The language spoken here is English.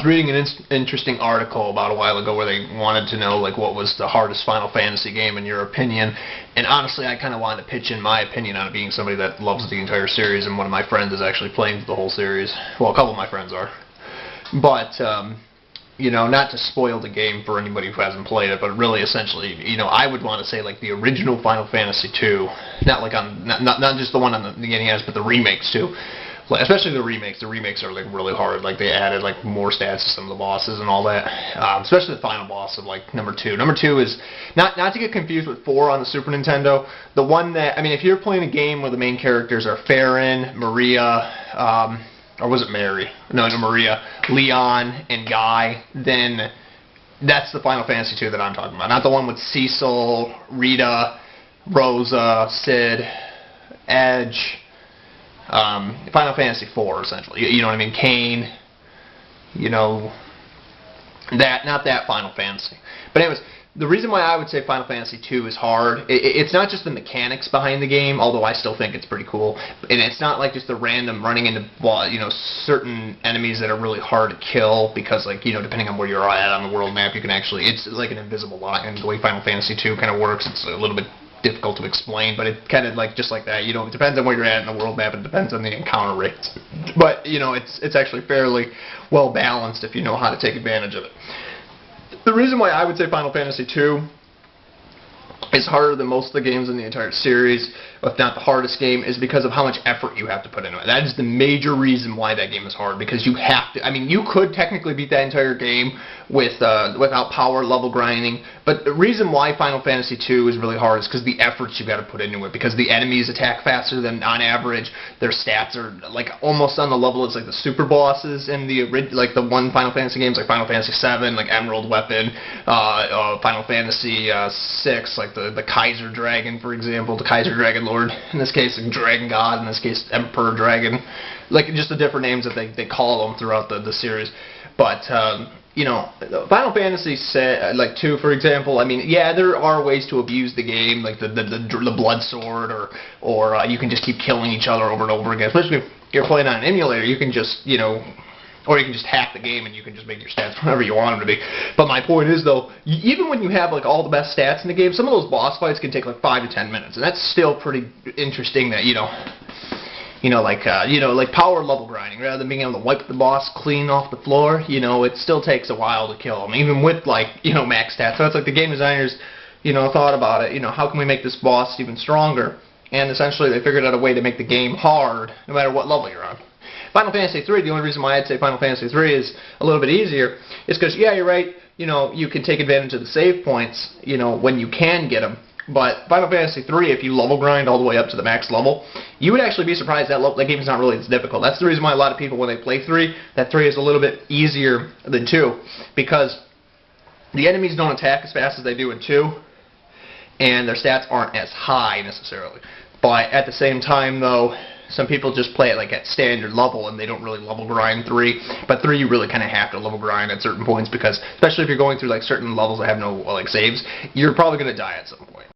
was reading an interesting article about a while ago where they wanted to know like what was the hardest Final Fantasy game in your opinion, and honestly I kind of wanted to pitch in my opinion on it, being somebody that loves the entire series, and one of my friends is actually playing the whole series. Well, a couple of my friends are. But you know, not to spoil the game for anybody who hasn't played it, but really essentially, you know, I would want to say like the original Final Fantasy 2, not like on not just the one on the NES, but the remakes too. Like, especially the remakes. The remakes are like really hard. Like they added like more stats to some of the bosses and all that. Especially the final boss of like number 2. Number 2 is not to get confused with 4 on the Super Nintendo. The one that, I mean, if you're playing a game where the main characters are Farron, Maria, or was it Mary? No, Maria, Leon, and Guy, then that's the Final Fantasy 2 that I'm talking about. Not the one with Cecil, Rita, Rosa, Sid, Edge. Final Fantasy 4, essentially. You know what I mean? Kane. You know, not that Final Fantasy. But anyways, the reason why I would say Final Fantasy 2 is hard, it's not just the mechanics behind the game, although I still think it's pretty cool. And it's not like just the random running into, you know, certain enemies that are really hard to kill, because, like, you know, depending on where you're at on the world map, you can actually, it's like an invisible line. And the way Final Fantasy 2 kind of works, it's a little bit difficult to explain, but it kind of like just like that, you know, it depends on where you're at in the world map, it depends on the encounter rates, but you know, it's actually fairly well balanced if you know how to take advantage of it. The reason why I would say Final Fantasy 2 is harder than most of the games in the entire series, if not the hardest game, is because of how much effort you have to put into it. That is the major reason why that game is hard, because you have to, I mean, you could technically beat that entire game without power level grinding, but the reason why Final Fantasy 2 is really hard is because the efforts you got to put into it, because the enemies attack faster than on average, their stats are like almost on the level as like the super bosses in the like the one Final Fantasy games, like Final Fantasy 7, like Emerald Weapon, Final Fantasy 6, like the Kaiser Dragon, for example, the Kaiser Dragon Lord, in this case, Dragon God, in this case, Emperor Dragon, like just the different names that they call them throughout the series. But you know, Final Fantasy like 2, for example, I mean, yeah, there are ways to abuse the game, like the blood sword, or you can just keep killing each other over and over again. Especially if you're playing on an emulator, you can just, you know, or you can just hack the game and you can just make your stats whatever you want them to be. But my point is, though, even when you have like all the best stats in the game, some of those boss fights can take like 5 to 10 minutes, and that's still pretty interesting. That like power level grinding, rather than being able to wipe the boss clean off the floor, you know, it still takes a while to kill him, even with like, you know, max stats. So it's like the game designers, you know, thought about it, you know, how can we make this boss even stronger? And essentially they figured out a way to make the game hard, no matter what level you're on. Final Fantasy 3, the only reason why I'd say Final Fantasy 3 is a little bit easier is because, yeah, you're right, you know, you can take advantage of the save points, you know, when you can get them. But Final Fantasy 3, if you level grind all the way up to the max level, you would actually be surprised that game is not really as difficult. That's the reason why a lot of people, when they play 3, that 3 is a little bit easier than 2, because the enemies don't attack as fast as they do in 2, and their stats aren't as high necessarily. But at the same time, though, some people just play it like at standard level and they don't really level grind 3. But 3 you really kind of have to level grind at certain points, because especially if you're going through like certain levels that have no like saves, you're probably going to die at some point.